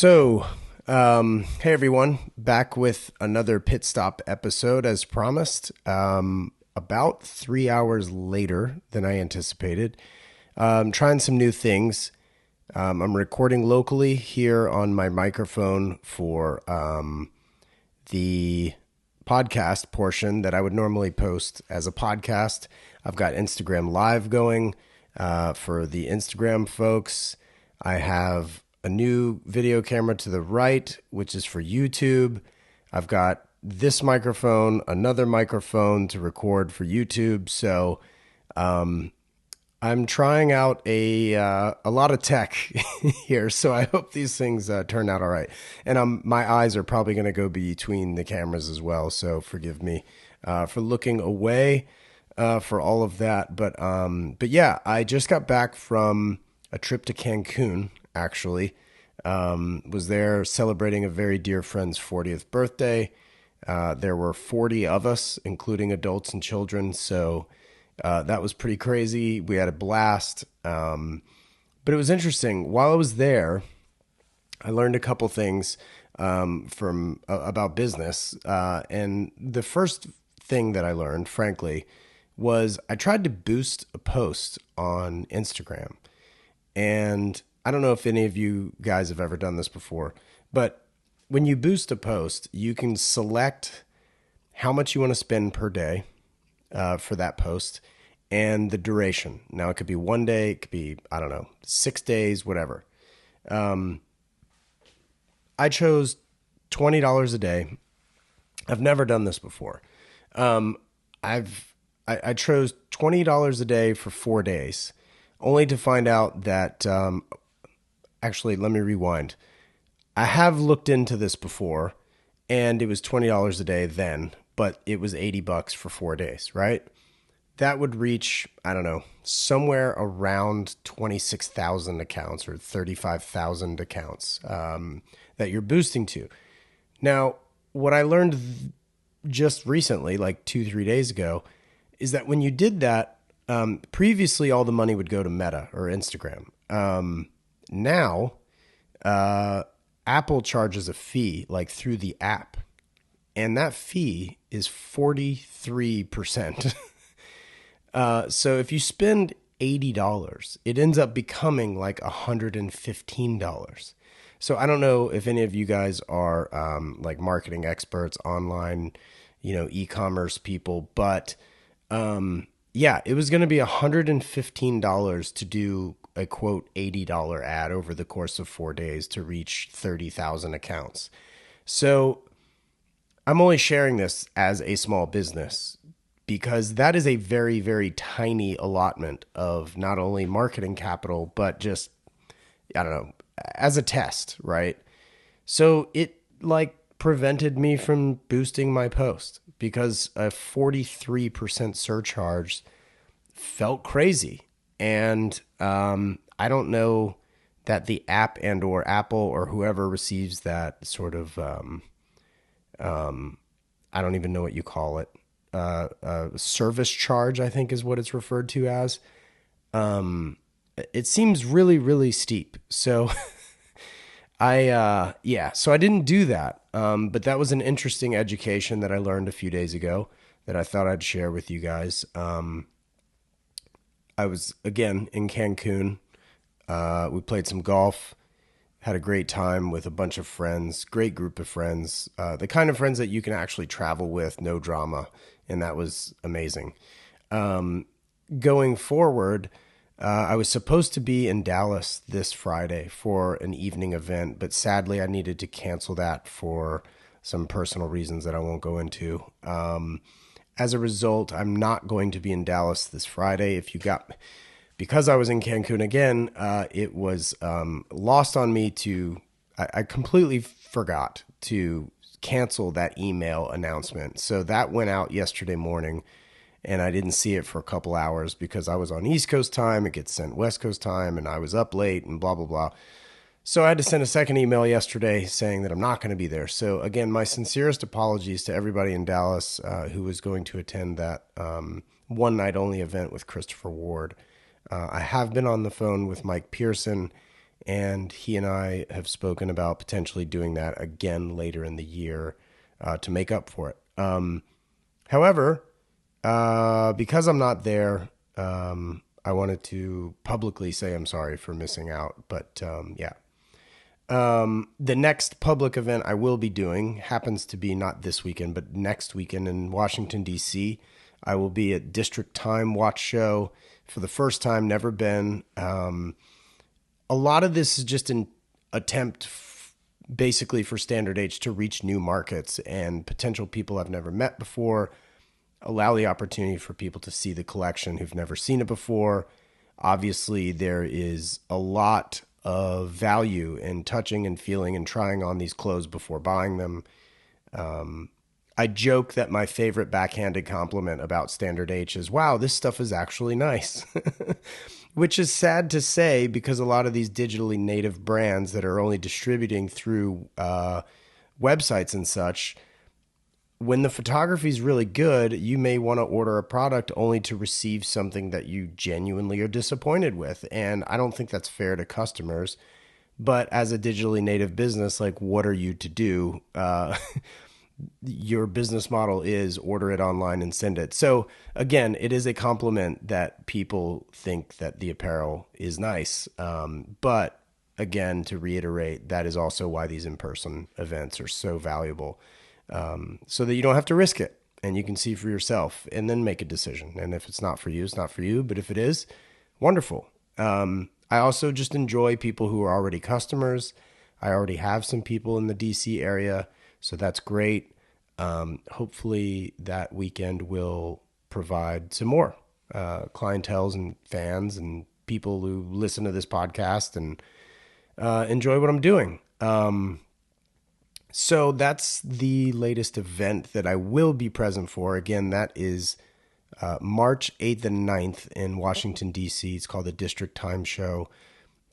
Hey everyone, back with another pit stop episode as promised. About 3 hours later than I anticipated. Trying some new things. I'm recording locally here on my microphone for the podcast portion that I would normally post as a podcast. I've got Instagram Live going for the Instagram folks. I have a new video camera to the right, which is for YouTube. I've got this microphone, another microphone to record for YouTube. So I'm trying out a lot of tech here. So I hope these things turn out all right. And my eyes are probably going to go between the cameras as well. So forgive me for looking away for all of that. But yeah, I just got back from a trip to Cancun, actually. Was there celebrating a very dear friend's 40th birthday. There were 40 of us, including adults and children. So that was pretty crazy. We had a blast. But it was interesting. While I was there, I learned a couple things from about business. And the first thing that I learned, frankly, was I tried to boost a post on Instagram. And I don't know if any of you guys have ever done this before, but when you boost a post, you can select how much you want to spend per day for that post and the duration. Now, it could be 1 day, it could be, 6 days, whatever. I chose $20 a day. I've never done this before. I chose $20 a day for 4 days, only to find out that actually, let me rewind. I have looked into this before, and it was $20 a day then, but it was $80 for 4 days, right? That would reach, somewhere around 26,000 accounts or 35,000 accounts that you're boosting to. Now, what I learned just recently, like 2-3 days ago, is that when you did that, previously all the money would go to Meta or Instagram. Now, Apple charges a fee like through the app, and that fee is 43%. So if you spend $80, it ends up becoming like $115. So I don't know if any of you guys are like marketing experts, online, e-commerce people, but yeah, it was going to be $115 to do a quote $80 ad over the course of 4 days to reach 30,000 accounts. So I'm only sharing this as a small business because that is a very, very tiny allotment of not only marketing capital, but just, as a test, right? So it prevented me from boosting my post because a 43% surcharge felt crazy. And I don't know that the app and or Apple or whoever receives that sort of, I don't even know what you call it, service charge, I think is what it's referred to as. It seems really, really steep. So so I didn't do that. But that was an interesting education that I learned a few days ago that I thought I'd share with you guys. I was, again, in Cancun. We played some golf, had a great time with a bunch of friends, great group of friends, the kind of friends that you can actually travel with, no drama, and that was amazing. Going forward, I was supposed to be in Dallas this Friday for an evening event, but sadly I needed to cancel that for some personal reasons that I won't go into. As a result, I'm not going to be in Dallas this Friday. Because I was in Cancun again, it was lost on me I completely forgot to cancel that email announcement. So that went out yesterday morning, and I didn't see it for a couple hours because I was on East Coast time. It gets sent West Coast time, and I was up late and blah, blah, blah. So I had to send a second email yesterday saying that I'm not going to be there. So again, my sincerest apologies to everybody in Dallas who was going to attend that one night only event with Christopher Ward. I have been on the phone with Mike Pearson, and he and I have spoken about potentially doing that again later in the year to make up for it. However, because I'm not there, I wanted to publicly say I'm sorry for missing out. But yeah. The next public event I will be doing happens to be not this weekend, but next weekend in Washington, D.C. I will be at District Time Watch Show for the first time, never been. A lot of this is just an attempt basically for Standard H to reach new markets and potential people I've never met before, allow the opportunity for people to see the collection who've never seen it before. Obviously, there is a lot of value in touching and feeling and trying on these clothes before buying them. I joke that my favorite backhanded compliment about Standard H is, wow, this stuff is actually nice, which is sad to say because a lot of these digitally native brands that are only distributing through websites and such, when the photography is really good, you may want to order a product only to receive something that you genuinely are disappointed with. And I don't think that's fair to customers. But as a digitally native business, like, what are you to do? Your business model is order it online and send it. So again, it is a compliment that people think that the apparel is nice. But again, to reiterate, that is also why these in-person events are so valuable. So that you don't have to risk it and you can see for yourself and then make a decision. And if it's not for you, it's not for you. But if it is, wonderful. I also just enjoy people who are already customers. I already have some people in the DC area, so that's great. Hopefully that weekend will provide some more clienteles and fans and people who listen to this podcast and enjoy what I'm doing. So that's the latest event that I will be present for. Again, that is March 8th and 9th in Washington, D.C. It's called the District Time Show.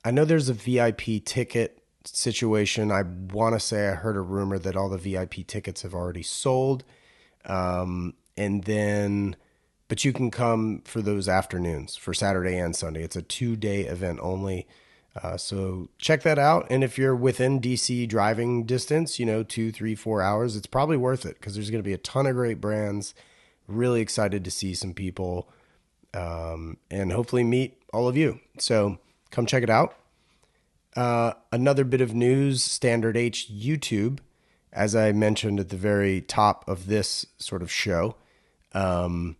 I know there's a VIP ticket situation. I want to say I heard a rumor that all the VIP tickets have already sold. But you can come for those afternoons for Saturday and Sunday. It's a 2-day event only. So check that out. And if you're within DC driving distance, 2, 3, 4 hours, it's probably worth it because there's going to be a ton of great brands. Really excited to see some people, and hopefully meet all of you. So come check it out. Another bit of news, Standard H YouTube, as I mentioned at the very top of this sort of show. I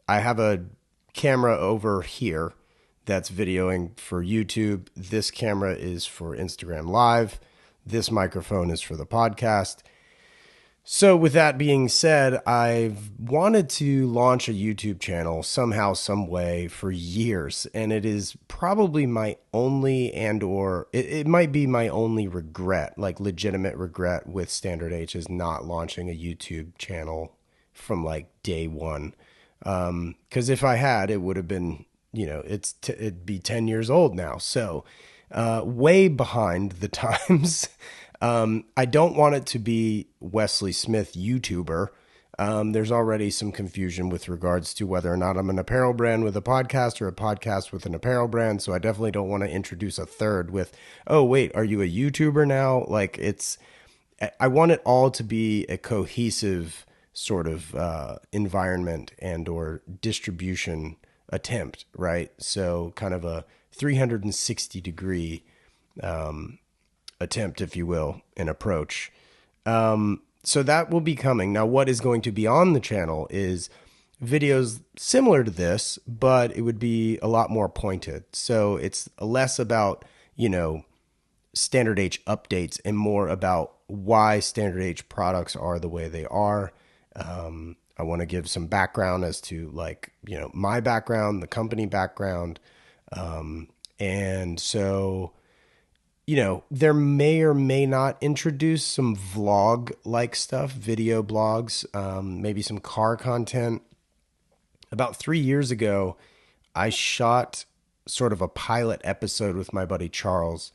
have a camera over here that's videoing for YouTube. This camera is for Instagram Live. This microphone is for the podcast. So with that being said, I've wanted to launch a YouTube channel somehow, some way for years. And it is probably my only it might be my only regret, like legitimate regret with Standard H, is not launching a YouTube channel from like day one. Because if I had, it would have been, it'd be 10 years old now. So way behind the times. I don't want it to be Wesley Smith YouTuber. There's already some confusion with regards to whether or not I'm an apparel brand with a podcast or a podcast with an apparel brand. So I definitely don't want to introduce a third with, oh, wait, are you a YouTuber now? Like I want it all to be a cohesive sort of environment and or distribution attempt, right? So kind of a 360 degree attempt, if you will, an approach. So that will be coming. Now, what is going to be on the channel is videos similar to this, but it would be a lot more pointed. So it's less about, Standard H updates and more about why Standard H products are the way they are. I want to give some background as to my background, the company background. And so, there may or may not introduce some vlog-like stuff, video blogs, maybe some car content. About 3 years ago, I shot sort of a pilot episode with my buddy Charles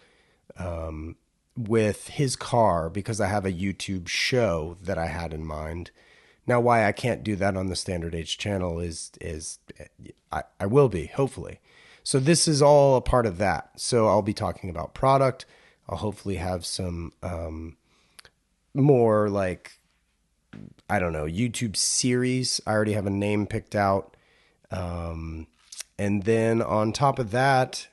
with his car because I have a YouTube show that I had in mind. Now, why I can't do that on the Standard H channel is I will be, hopefully. So this is all a part of that. So I'll be talking about product. I'll hopefully have some more like, I don't know, YouTube series. I already have a name picked out. And then on top of that,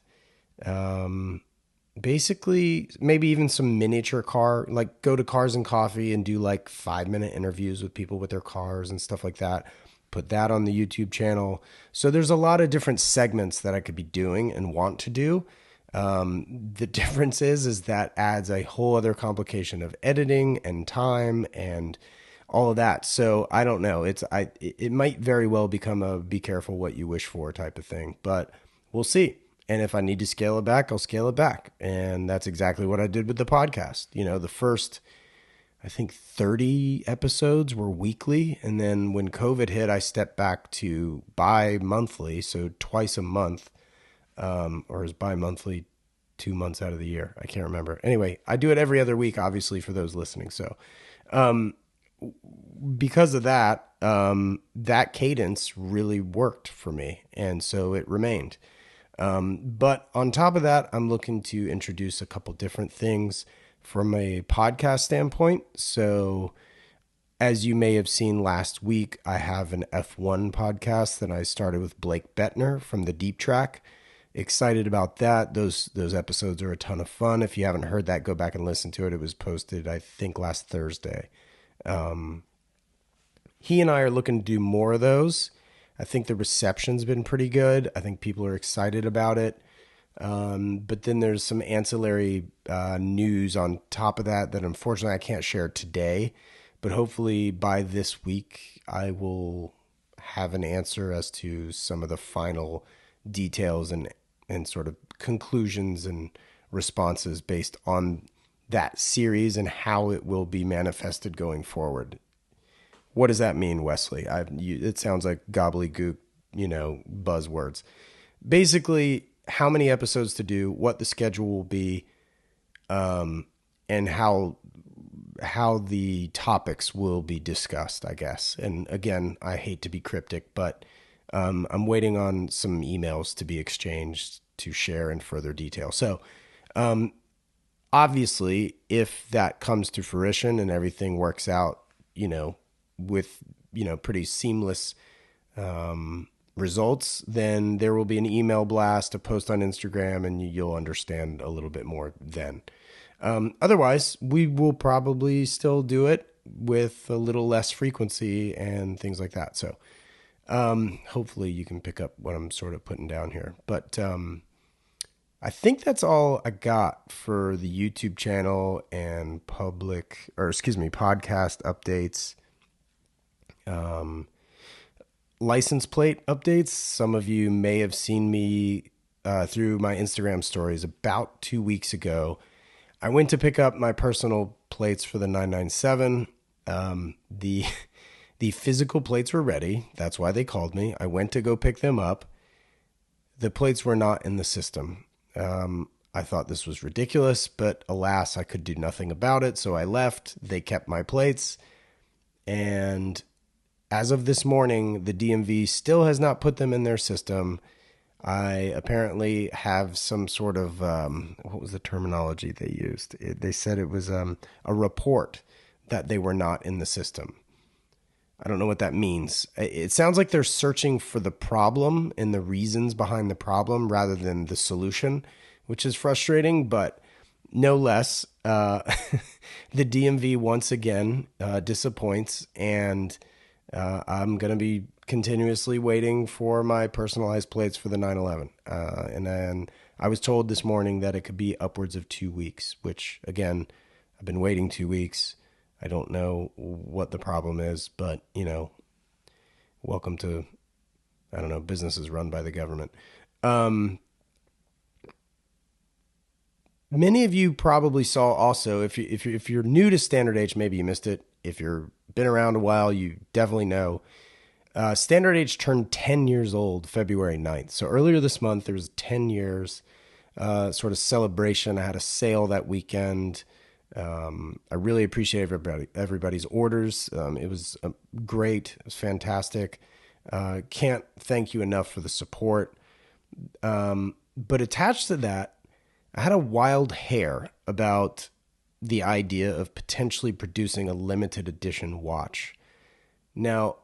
basically maybe even some miniature car, like go to Cars and Coffee and do like 5-minute interviews with people with their cars and stuff like that. Put that on the YouTube channel. So there's a lot of different segments that I could be doing and want to do. The difference is that adds a whole other complication of editing and time and all of that. So I don't know. It might very well become a be careful what you wish for type of thing, but we'll see. And if I need to scale it back, I'll scale it back. And that's exactly what I did with the podcast. You know, the first, I think 30 episodes were weekly. And then when COVID hit, I stepped back to bi-monthly. So twice a month, or is bi-monthly 2 months out of the year. I can't remember. Anyway, I do it every other week, obviously, for those listening. So, because of that, that cadence really worked for me. And so it remained. But on top of that, I'm looking to introduce a couple different things from a podcast standpoint. So as you may have seen last week, I have an F1 podcast that I started with Blake Bettner from the Deep Track. Excited about that. Those episodes are a ton of fun. If you haven't heard that, go back and listen to it. It was posted, I think, last Thursday. He and I are looking to do more of those. I think the reception's been pretty good. I think people are excited about it. But then there's some ancillary news on top of that unfortunately I can't share today. But hopefully by this week, I will have an answer as to some of the final details and sort of conclusions and responses based on that series and how it will be manifested going forward. What does that mean, Wesley? It sounds like gobbledygook, buzzwords. Basically, how many episodes to do, what the schedule will be, and how the topics will be discussed, I guess. And again, I hate to be cryptic, but I'm waiting on some emails to be exchanged to share in further detail. So, obviously, if that comes to fruition and everything works out, with, pretty seamless results, then there will be an email blast, a post on Instagram, and you'll understand a little bit more then. Otherwise, we will probably still do it with a little less frequency and things like that. So hopefully you can pick up what I'm sort of putting down here. But I think that's all I got for the YouTube channel and podcast updates. License plate updates. Some of you may have seen me through my Instagram stories about 2 weeks ago. I went to pick up my personal plates for the 997. The physical plates were ready. That's why they called me. I went to go pick them up. The plates were not in the system. I thought this was ridiculous, but alas, I could do nothing about it. So I left. They kept my plates. And as of this morning, the DMV still has not put them in their system. I apparently have some sort of, what was the terminology they used? They said it was a report that they were not in the system. I don't know what that means. It sounds like they're searching for the problem and the reasons behind the problem rather than the solution, which is frustrating, but no less, the DMV once again disappoints, and I'm going to be continuously waiting for my personalized plates for the 911. And then I was told this morning that it could be upwards of 2 weeks, which again, I've been waiting 2 weeks. I don't know what the problem is, but welcome to, businesses run by the government. Many of you probably saw also, if you're new to Standard Age, maybe you missed it. If you've been around a while, you definitely know. Standard Age turned 10 years old February 9th. So earlier this month, there was 10 years sort of celebration. I had a sale that weekend. I really appreciate everybody's orders. It was great. It was fantastic. Can't thank you enough for the support. But attached to that, I had a wild hair about the idea of potentially producing a limited edition watch. Now,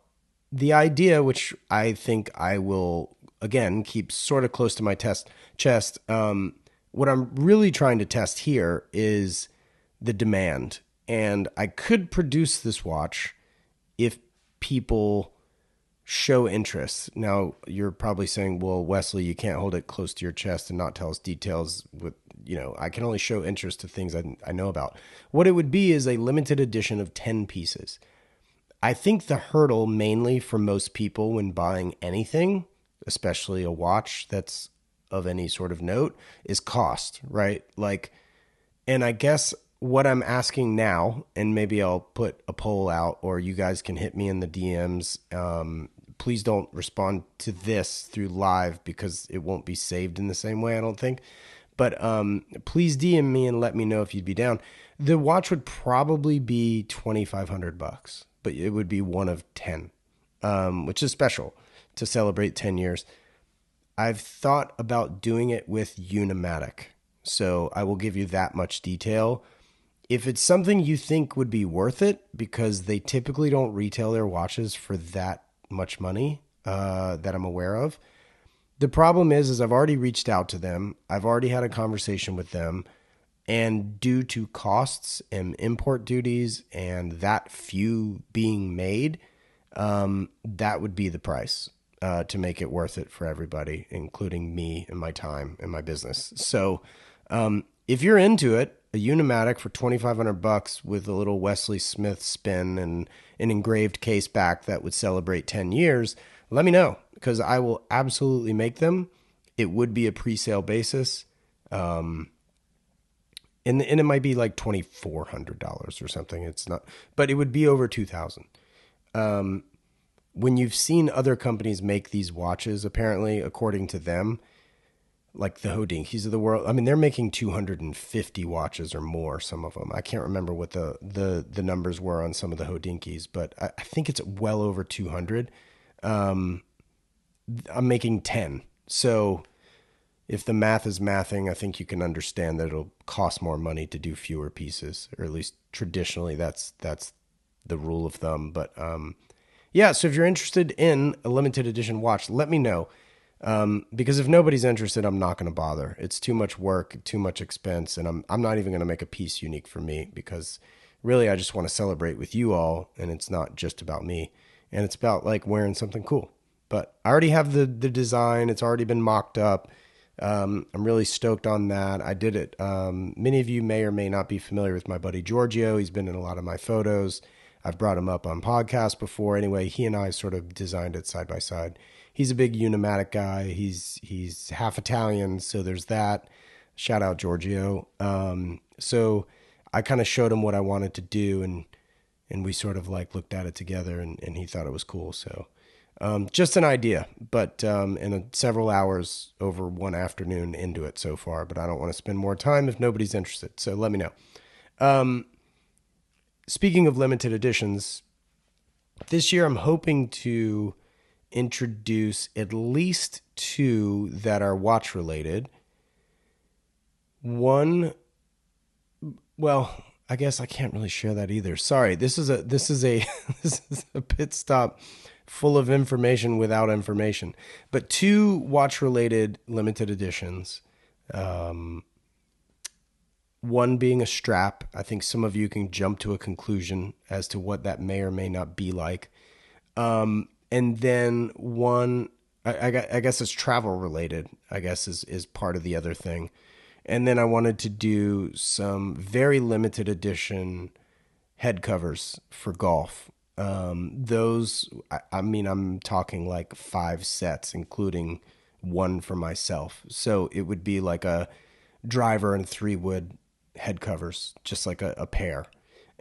the idea, which I think I will, again, keep sort of close to my chest, what I'm really trying to test here is the demand. And I could produce this watch if people show interest. Now, you're probably saying, well, Wesley, you can't hold it close to your chest and not tell us details with, I can only show interest to things I know about. What it would be is a limited edition of 10 pieces. I think the hurdle mainly for most people when buying anything, especially a watch that's of any sort of note, is cost, right? Like, and I guess what I'm asking now, and maybe I'll put a poll out or you guys can hit me in the DMs. Please don't respond to this through live because it won't be saved in the same way, I don't think. But please DM me and let me know if you'd be down. The watch would probably be $2,500, but it would be one of 10, which is special to celebrate 10 years. I've thought about doing it with Unimatic, so I will give you that much detail. If it's something you think would be worth it, because they typically don't retail their watches for that much money that I'm aware of. The problem is I've already reached out to them. I've already had a conversation with them. And due to costs and import duties and that few being made, that would be the price to make it worth it for everybody, including me and my time and my business. So if you're into it, a Unimatic for $2,500 with a little Wesley Smith spin and an engraved case back that would celebrate 10 years, let me know because I will absolutely make them. It would be a pre-sale basis. And it might be like $2,400 or something. It's not, but it would be over $2,000. When you've seen other companies make these watches, apparently, according to them, like the Hodinkis of the world, I mean, they're making 250 watches or more, some of them. I can't remember what the numbers were on some of the Hodinkis, but I think it's well over 200. I'm making 10. So if the math is mathing, I think you can understand that it'll cost more money to do fewer pieces, or at least traditionally that's the rule of thumb. But yeah, so if you're interested in a limited edition watch, let me know. Because if nobody's interested, I'm not going to bother. It's too much work, too much expense, and I'm not even going to make a piece unique for me because really I just want to celebrate with you all, and it's not just about me, and it's about like wearing something cool. But I already have the design. It's already been mocked up. I'm really stoked on that. I did it. Many of you may or may not be familiar with my buddy Giorgio. He's been in a lot of my photos. I've brought him up on podcasts before. Anyway, he and I sort of designed it side by side. He's a big Unimatic guy. He's half Italian, so there's that. Shout out Giorgio. So I kind of showed him what I wanted to do, and we sort of like looked at it together, and he thought it was cool. So just an idea, but in several hours over one afternoon into it so far. But I don't want to spend more time if nobody's interested. So let me know. Speaking of limited editions, this year I'm hoping to introduce at least 2 that are watch related. One, well, I guess I can't really share that either. Sorry, this is a this is a pit stop full of information without information. But 2 watch related limited editions. One being a strap. I think some of you can jump to a conclusion as to what that may or may not be like. And then one, I guess it's travel related, I guess is part of the other thing. And then I wanted to do some very limited edition head covers for golf. Those, I mean, I'm talking like 5 sets, including one for myself. So it would be like a driver and 3 wood head covers, just like a pair.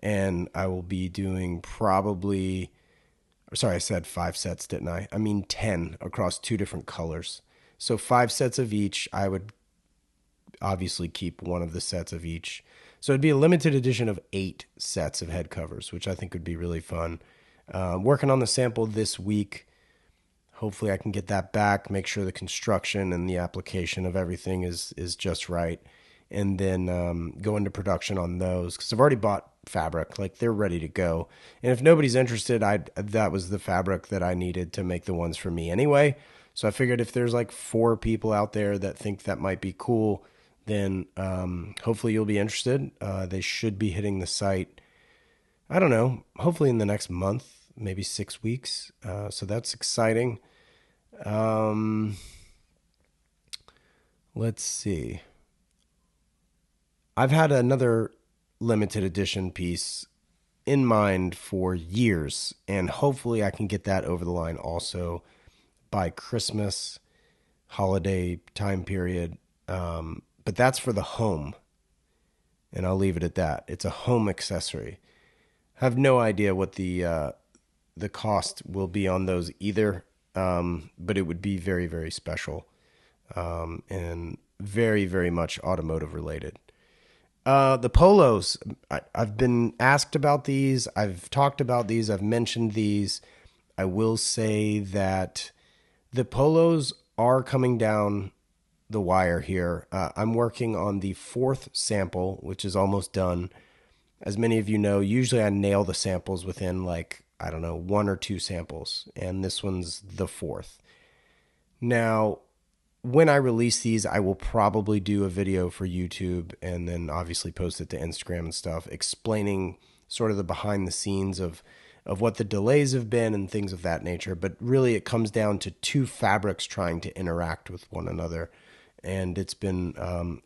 And I will be doing probably, sorry, I said 5 sets, didn't I? I mean 10 across 2 different colors. So 5 sets of each. I would obviously keep one of the sets of each. So it'd be a limited edition of 8 sets of head covers, which I think would be really fun. Working on the sample this week. Hopefully I can get that back, make sure the construction and the application of everything is just right, and then go into production on those because I've already bought fabric, like they're ready to go. And if nobody's interested, that was the fabric that I needed to make the ones for me anyway. So I figured if there's like 4 people out there that think that might be cool, then hopefully you'll be interested. They should be hitting the site, I don't know, hopefully in the next month, maybe 6 weeks. So that's exciting. Um, let's see. I've had another limited edition piece in mind for years, and hopefully I can get that over the line also by Christmas holiday time period. But that's for the home, and I'll leave it at that. It's a home accessory. I have no idea what the cost will be on those either, but it would be very, very special, and very, very much automotive related. The polos, I've been asked about these. I've talked about these. I've mentioned these. I will say that the polos are coming down the wire here. I'm working on the 4th sample, which is almost done. As many of you know, usually I nail the samples within like, I don't know, 1 or 2 samples. And this one's the 4th. Now, when I release these, I will probably do a video for YouTube and then obviously post it to Instagram and stuff, explaining sort of the behind the scenes of what the delays have been and things of that nature. But really, it comes down to 2 fabrics trying to interact with one another. And it's been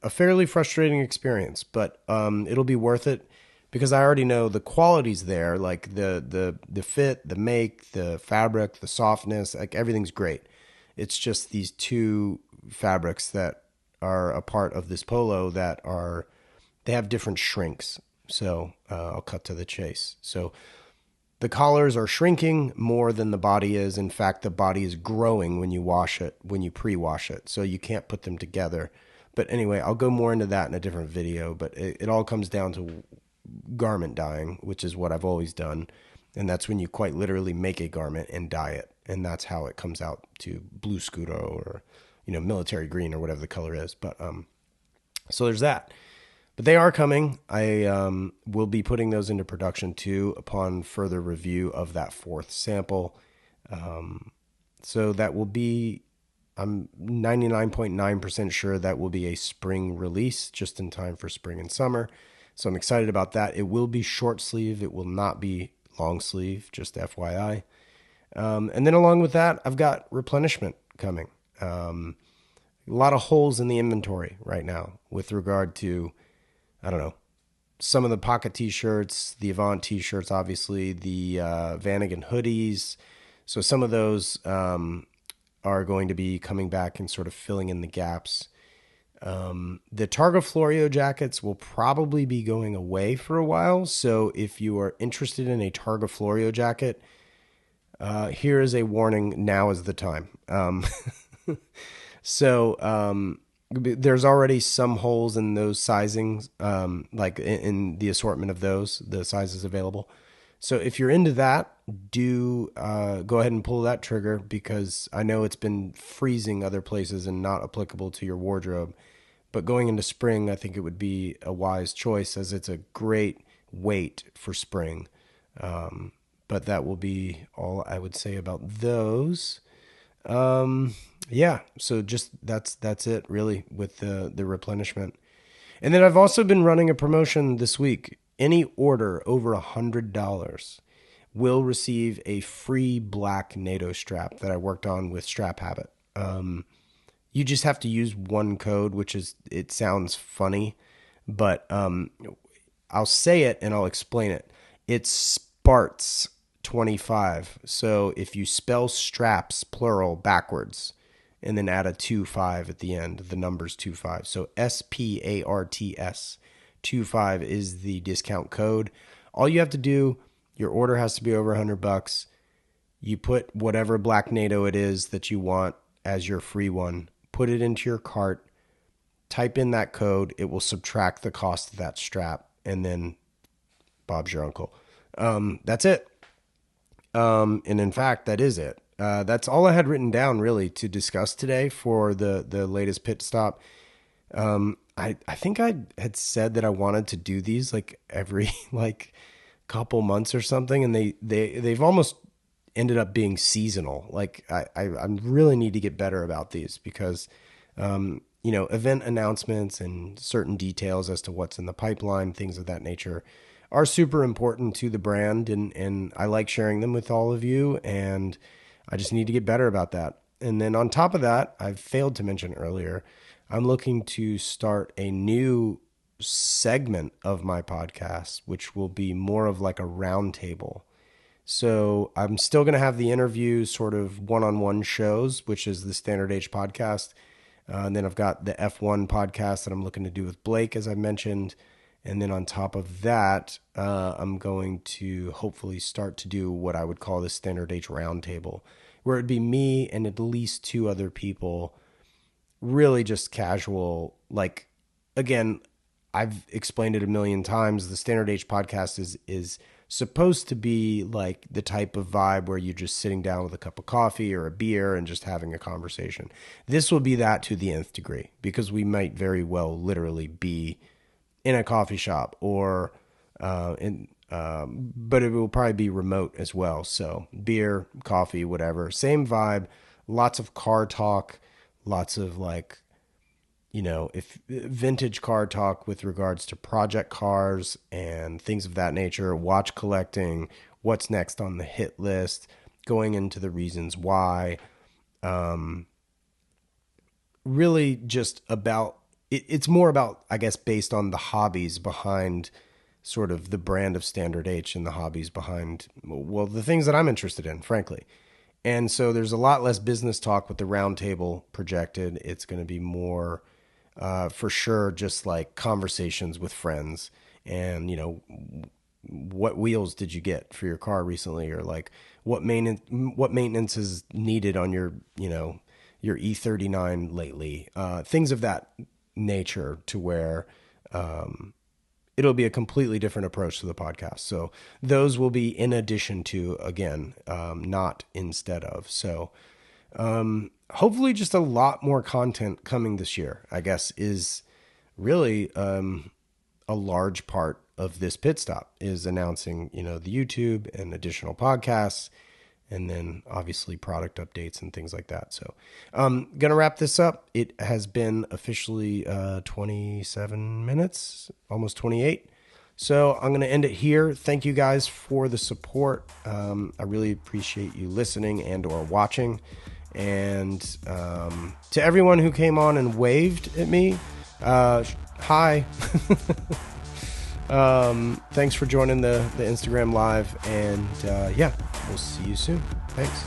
a fairly frustrating experience, but it'll be worth it because I already know the quality's there, like the fit, the make, the fabric, the softness, like everything's great. It's just these 2 fabrics that are a part of this polo that they have different shrinks. So I'll cut to the chase. So the collars are shrinking more than the body is. In fact, the body is growing when you wash it, when you pre-wash it. So you can't put them together. But anyway, I'll go more into that in a different video. But it all comes down to garment dyeing, which is what I've always done. And that's when you quite literally make a garment and dye it. And that's how it comes out to blue Scuro or, military green or whatever the color is. But so there's that. But they are coming. I will be putting those into production too upon further review of that 4th sample. So that will be, I'm 99.9% sure that will be a spring release just in time for spring and summer. So I'm excited about that. It will be short sleeve. It will not be long sleeve, just FYI. And then along with that, I've got replenishment coming. A lot of holes in the inventory right now with regard to, I don't know, some of the pocket t-shirts, the Avant t-shirts, obviously, the Vanagon hoodies. So some of those are going to be coming back and sort of filling in the gaps. The Targa Florio jackets will probably be going away for a while. So if you are interested in a Targa Florio jacket, here is a warning. Now is the time. There's already some holes in those sizings, like in the assortment of those, the sizes available. So if you're into that, do go ahead and pull that trigger because I know it's been freezing other places and not applicable to your wardrobe. But going into spring, I think it would be a wise choice as it's a great weight for spring. But that will be all I would say about those. Yeah, so just that's it really with the replenishment. And then I've also been running a promotion this week. Any order over $100 will receive a free black NATO strap that I worked on with Strap Habit. You just have to use one code, which is, it sounds funny, but I'll say it and I'll explain it. It's SPARTS25. So if you spell straps, plural, backwards, and then add a 25 at the end, the number's 25. So SPARTS 25 is the discount code. All you have to do, your order has to be over $100. You put whatever black NATO it is that you want as your free one, put it into your cart, type in that code, it will subtract the cost of that strap, and then Bob's your uncle. That's it. And in fact, that is it. that's all I had written down really to discuss today for the latest pit stop. I think I had said that I wanted to do these like every like couple months or something, and they've almost ended up being seasonal. Like I really need to get better about these because event announcements and certain details as to what's in the pipeline, things of that nature, are super important to the brand, and I like sharing them with all of you, and I just need to get better about that. And then on top of that, I've failed to mention earlier, I'm looking to start a new segment of my podcast, which will be more of like a roundtable. So I'm still going to have the interviews, sort of one-on-one shows, which is the Standard Age podcast. And then I've got the F1 podcast that I'm looking to do with Blake, as I mentioned. And then on top of that, I'm going to hopefully start to do what I would call the Standard Age roundtable, where it'd be me and at least two other people, really just casual. Like, again, I've explained it a million times. The Standard Age podcast is supposed to be like the type of vibe where you're just sitting down with a cup of coffee or a beer and just having a conversation. This will be that to the nth degree, because we might very well literally be in a coffee shop or but it will probably be remote as well. So beer, coffee, whatever, same vibe, lots of car talk, lots of like, if vintage car talk with regards to project cars and things of that nature, watch collecting, what's next on the hit list, going into the reasons why, really just about, it's more about, I guess, based on the hobbies behind sort of the brand of Standard H and the hobbies behind, well, the things that I'm interested in, frankly. And so there's a lot less business talk with the roundtable projected. It's going to be more, for sure, just like conversations with friends and, what wheels did you get for your car recently? Or like what maintenance is needed on your E39 lately? Things of that nature, to where, it'll be a completely different approach to the podcast. So those will be in addition to, again, not instead of. So hopefully just a lot more content coming this year, I guess, is really a large part of this pit stop, is announcing, the YouTube and additional podcasts, and then obviously product updates and things like that. So I'm going to wrap this up. It has been officially 27 minutes, almost 28. So I'm going to end it here. Thank you guys for the support. I really appreciate you listening and or watching. And to everyone who came on and waved at me, hi. Thanks for joining the Instagram live. And yeah, we'll see you soon. Thanks.